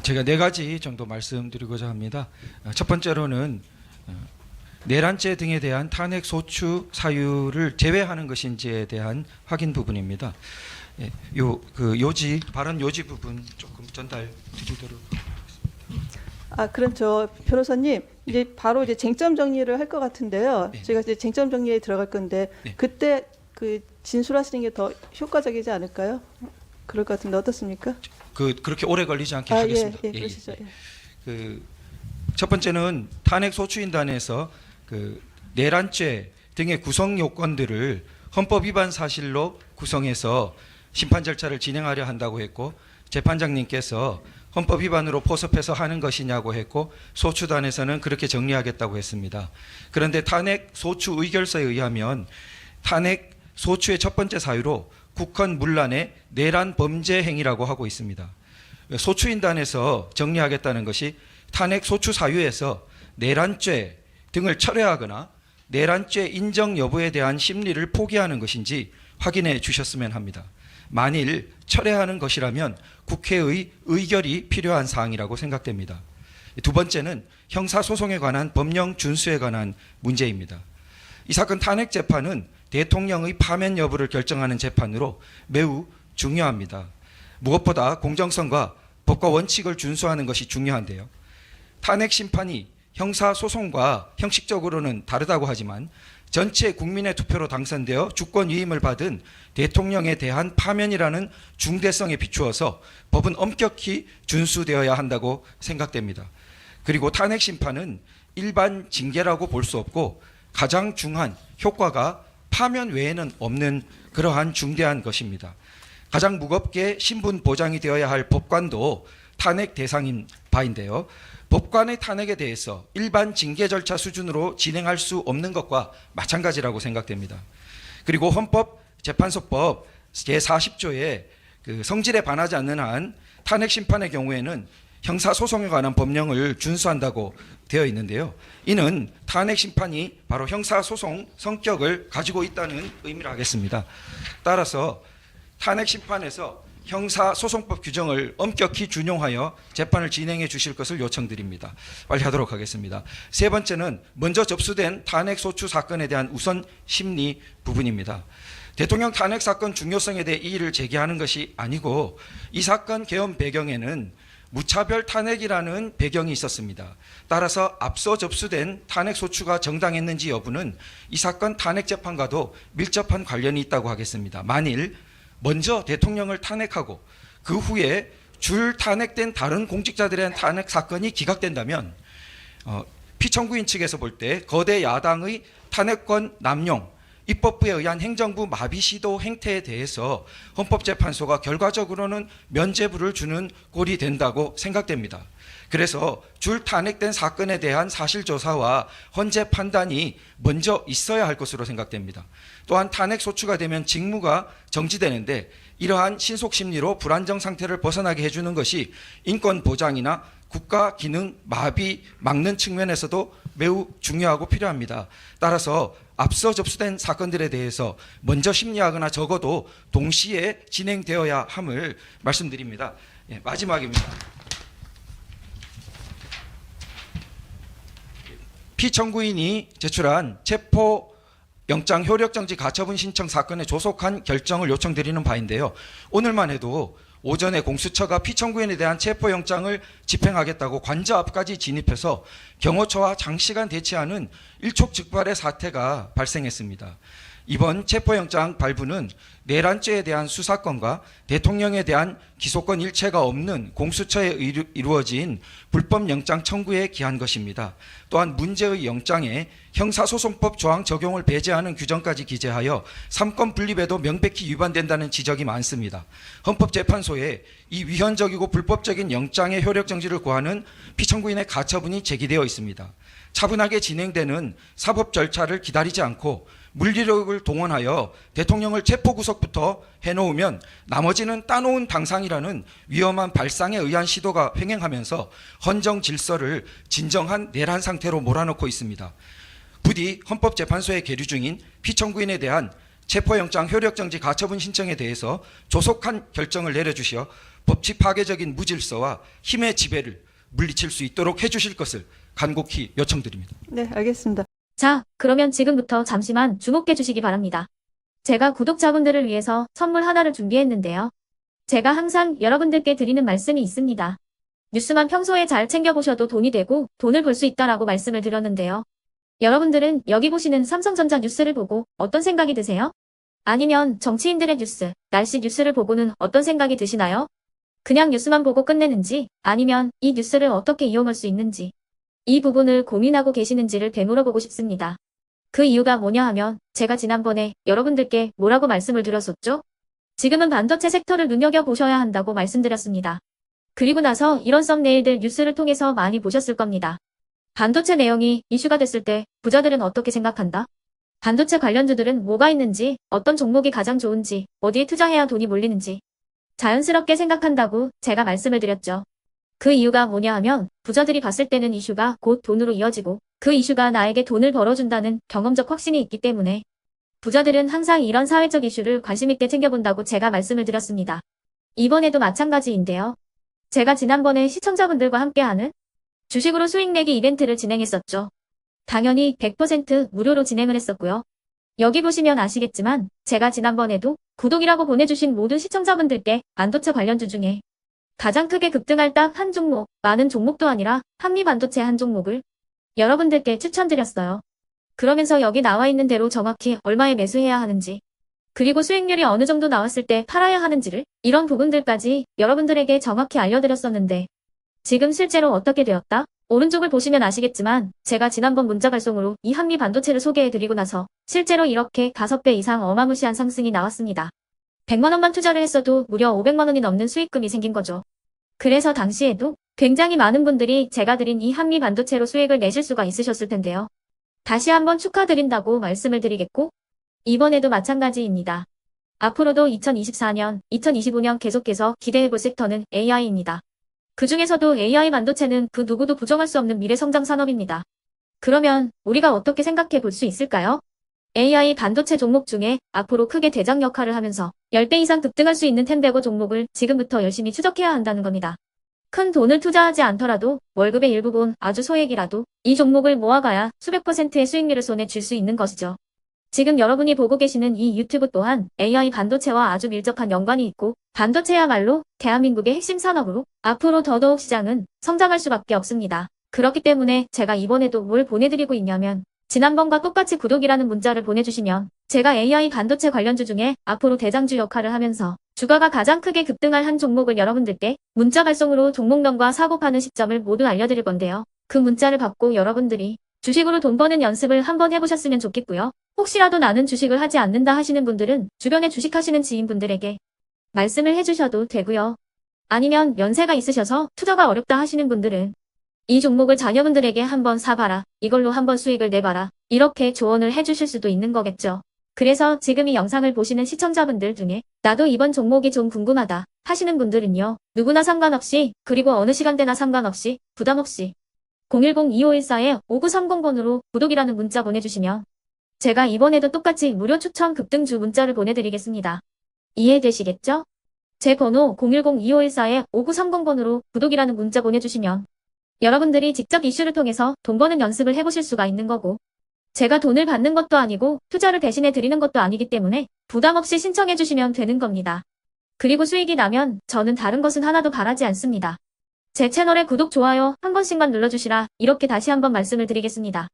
제가 네 가지 정도 말씀드리고자 합니다. 첫 번째로는 내란죄 등에 대한 탄핵 소추 사유를 제외하는 것인지에 대한 확인 부분입니다. 요지 발언 요지 부분 조금 전달 드리도록 하겠습니다. 그럼 저 변호사님 이제 바로 이제 쟁점 정리를 할 것 같은데요. 네. 제가 이제 쟁점 정리에 들어갈 건데 네. 그때 그 진술하시는 게 더 효과적이지 않을까요? 그럴 것 같은데 어떻습니까? 그렇게 오래 걸리지 않게 예, 하겠습니다. 예, 그러시죠. 예. 첫 번째는 탄핵 소추인단에서 내란죄 등의 구성 요건들을 헌법 위반 사실로 구성해서 심판 절차를 진행하려 한다고 했고, 재판장님께서 헌법 위반으로 포섭해서 하는 것이냐고 했고, 소추단에서는 그렇게 정리하겠다고 했습니다. 그런데 탄핵 소추 의결서에 의하면 탄핵 소추의 첫 번째 사유로 국헌 문란의 내란 범죄 행위라고 하고 있습니다. 소추인단에서 정리하겠다는 것이 탄핵 소추 사유에서 내란죄 등을 철회하거나 내란죄 인정 여부에 대한 심리를 포기하는 것인지 확인해 주셨으면 합니다. 만일 철회하는 것이라면 국회의 의결이 필요한 사항이라고 생각됩니다. 두 번째는 형사소송에 관한 법령 준수에 관한 문제입니다. 이 사건 탄핵 재판은 대통령의 파면 여부를 결정하는 재판으로 매우 중요합니다. 무엇보다 공정성과 법과 원칙을 준수하는 것이 중요한데요. 탄핵 심판이 형사소송과 형식적으로는 다르다고 하지만 전체 국민의 투표로 당선되어 주권 위임을 받은 대통령에 대한 파면이라는 중대성에 비추어서 법은 엄격히 준수되어야 한다고 생각됩니다. 그리고 탄핵 심판은 일반 징계라고 볼 수 없고 가장 중요한 효과가 파면 외에는 없는 그러한 중대한 것입니다. 가장 무겁게 신분 보장이 되어야 할 법관도 탄핵 대상인 바인데요. 법관의 탄핵에 대해서 일반 징계 절차 수준으로 진행할 수 없는 것과 마찬가지라고 생각됩니다. 그리고 헌법재판소법 제40조에 성질에 반하지 않는 한 탄핵 심판의 경우에는 형사소송에 관한 법령을 준수한다고 되어 있는데요. 이는 탄핵 심판이 바로 형사소송 성격을 가지고 있다는 의미를 하겠습니다. 따라서 탄핵 심판에서 형사소송법 규정을 엄격히 준용하여 재판을 진행해 주실 것을 요청드립니다. 빨리 하도록 하겠습니다. 세 번째는 먼저 접수된 탄핵 소추 사건에 대한 우선 심리 부분입니다. 대통령 탄핵 사건 중요성에 대해 이의를 제기하는 것이 아니고 이 사건 개헌 배경에는 무차별 탄핵이라는 배경이 있었습니다. 따라서 앞서 접수된 탄핵 소추가 정당했는지 여부는 이 사건 탄핵 재판과도 밀접한 관련이 있다고 하겠습니다. 만일 먼저 대통령을 탄핵하고 그 후에 줄 탄핵된 다른 공직자들의 탄핵 사건이 기각된다면 피청구인 측에서 볼 때 거대 야당의 탄핵권 남용, 입법부에 의한 행정부 마비 시도 행태에 대해서 헌법재판소가 결과적으로는 면죄부를 주는 꼴이 된다고 생각됩니다. 그래서 줄 탄핵된 사건에 대한 사실조사와 헌재 판단이 먼저 있어야 할 것으로 생각됩니다. 또한 탄핵 소추가 되면 직무가 정지되는데 이러한 신속심리로 불안정 상태를 벗어나게 해주는 것이 인권 보장이나 국가 기능 마비 막는 측면에서도 매우 중요하고 필요합니다. 따라서 앞서 접수된 사건들에 대해서 먼저 심리하거나 적어도 동시에 진행되어야 함을 말씀드립니다. 마지막입니다. 피청구인이 제출한 체포영장 효력정지 가처분 신청 사건의 조속한 결정을 요청드리는 바인데요. 오늘만 해도 오전에 공수처가 피청구인에 대한 체포영장을 집행하겠다고 관저 앞까지 진입해서 경호처와 장시간 대치하는 일촉즉발의 사태가 발생했습니다. 이번 체포영장 발부는 내란죄에 대한 수사권과 대통령에 대한 기소권 일체가 없는 공수처에 이루어진 불법영장 청구에 기한 것입니다. 또한 문제의 영장에 형사소송법 조항 적용을 배제하는 규정까지 기재하여 삼권 분립에도 명백히 위반된다는 지적이 많습니다. 헌법재판소에 이 위헌적이고 불법적인 영장의 효력정지를 구하는 피청구인의 가처분이 제기되어 있습니다. 차분하게 진행되는 사법 절차를 기다리지 않고 물리력을 동원하여 대통령을 체포구속부터 해놓으면 나머지는 따놓은 당상이라는 위험한 발상에 의한 시도가 횡행하면서 헌정 질서를 진정한 내란 상태로 몰아넣고 있습니다. 부디 헌법재판소에 계류 중인 피청구인에 대한 체포영장 효력정지 가처분 신청에 대해서 조속한 결정을 내려주시어 법치 파괴적인 무질서와 힘의 지배를 물리칠 수 있도록 해주실 것을 간곡히 요청드립니다. 네, 알겠습니다. 자, 그러면 지금부터 잠시만 주목해 주시기 바랍니다. 제가 구독자분들을 위해서 선물 하나를 준비했는데요. 제가 항상 여러분들께 드리는 말씀이 있습니다. 뉴스만 평소에 잘 챙겨보셔도 돈이 되고 돈을 벌 수 있다라고 말씀을 드렸는데요. 여러분들은 여기 보시는 삼성전자 뉴스를 보고 어떤 생각이 드세요? 아니면 정치인들의 뉴스, 날씨 뉴스를 보고는 어떤 생각이 드시나요? 그냥 뉴스만 보고 끝내는지, 아니면 이 뉴스를 어떻게 이용할 수 있는지, 이 부분을 고민하고 계시는지를 되물어보고 싶습니다. 그 이유가 뭐냐 하면 제가 지난번에 여러분들께 뭐라고 말씀을 드렸었죠? 지금은 반도체 섹터를 눈여겨보셔야 한다고 말씀드렸습니다. 그리고 나서 이런 썸네일들 뉴스를 통해서 많이 보셨을 겁니다. 반도체 내용이 이슈가 됐을 때 부자들은 어떻게 생각한다? 반도체 관련주들은 뭐가 있는지, 어떤 종목이 가장 좋은지, 어디에 투자해야 돈이 몰리는지 자연스럽게 생각한다고 제가 말씀을 드렸죠. 그 이유가 뭐냐 하면 부자들이 봤을 때는 이슈가 곧 돈으로 이어지고 그 이슈가 나에게 돈을 벌어준다는 경험적 확신이 있기 때문에 부자들은 항상 이런 사회적 이슈를 관심 있게 챙겨본다고 제가 말씀을 드렸습니다. 이번에도 마찬가지인데요. 제가 지난번에 시청자분들과 함께하는 주식으로 수익 내기 이벤트를 진행했었죠. 당연히 100% 무료로 진행을 했었고요. 여기 보시면 아시겠지만 제가 지난번에도 구독이라고 보내주신 모든 시청자분들께 반도체 관련주 중에 가장 크게 급등할 딱 한 종목, 많은 종목도 아니라 한미반도체 한 종목을 여러분들께 추천드렸어요. 그러면서 여기 나와 있는 대로 정확히 얼마에 매수해야 하는지, 그리고 수익률이 어느 정도 나왔을 때 팔아야 하는지를 이런 부분들까지 여러분들에게 정확히 알려드렸었는데 지금 실제로 어떻게 되었다? 오른쪽을 보시면 아시겠지만 제가 지난번 문자 발송으로 이 한미반도체를 소개해드리고 나서 실제로 이렇게 5배 이상 어마무시한 상승이 나왔습니다. 100만 원만 투자를 했어도 무려 500만 원이 넘는 수익금이 생긴 거죠. 그래서 당시에도 굉장히 많은 분들이 제가 드린 이 한미반도체로 수익을 내실 수가 있으셨을 텐데요. 다시 한번 축하드린다고 말씀을 드리겠고 이번에도 마찬가지입니다. 앞으로도 2024년, 2025년 계속해서 기대해볼 섹터는 AI입니다. 그 중에서도 AI 반도체는 그 누구도 부정할 수 없는 미래 성장 산업입니다. 그러면 우리가 어떻게 생각해 볼 수 있을까요? AI 반도체 종목 중에 앞으로 크게 대장 역할을 하면서 10배 이상 급등할 수 있는 템베고 종목을 지금부터 열심히 추적해야 한다는 겁니다. 큰 돈을 투자하지 않더라도 월급의 일부분 아주 소액이라도 이 종목을 모아가야 수백 %의 수익률을 손에 쥘 수 있는 것이죠. 지금 여러분이 보고 계시는 이 유튜브 또한 AI 반도체와 아주 밀접한 연관이 있고 반도체야말로 대한민국의 핵심 산업으로 앞으로 더더욱 시장은 성장할 수밖에 없습니다. 그렇기 때문에 제가 이번에도 뭘 보내드리고 있냐면 지난번과 똑같이 구독이라는 문자를 보내주시면 제가 AI 반도체 관련주 중에 앞으로 대장주 역할을 하면서 주가가 가장 크게 급등할 한 종목을 여러분들께 문자 발송으로 종목명과 사고 파는 시점을 모두 알려드릴 건데요. 그 문자를 받고 여러분들이 주식으로 돈 버는 연습을 한번 해보셨으면 좋겠고요. 혹시라도 나는 주식을 하지 않는다 하시는 분들은 주변에 주식하시는 지인분들에게 말씀을 해주셔도 되고요. 아니면 연세가 있으셔서 투자가 어렵다 하시는 분들은 이 종목을 자녀분들에게 한번 사봐라. 이걸로 한번 수익을 내봐라. 이렇게 조언을 해주실 수도 있는 거겠죠. 그래서 지금 이 영상을 보시는 시청자분들 중에 나도 이번 종목이 좀 궁금하다 하시는 분들은요. 누구나 상관없이 그리고 어느 시간대나 상관없이 부담 없이 010-2514-5930번으로 구독이라는 문자 보내주시면 제가 이번에도 똑같이 무료 추천 급등주 문자를 보내드리겠습니다. 이해되시겠죠? 제 번호 010-2514-5930번으로 구독이라는 문자 보내주시면 여러분들이 직접 이슈를 통해서 돈 버는 연습을 해보실 수가 있는 거고 제가 돈을 받는 것도 아니고 투자를 대신해 드리는 것도 아니기 때문에 부담 없이 신청해 주시면 되는 겁니다. 그리고 수익이 나면 저는 다른 것은 하나도 바라지 않습니다. 제 채널에 구독, 좋아요 한 번씩만 눌러주시라 이렇게 다시 한번 말씀을 드리겠습니다.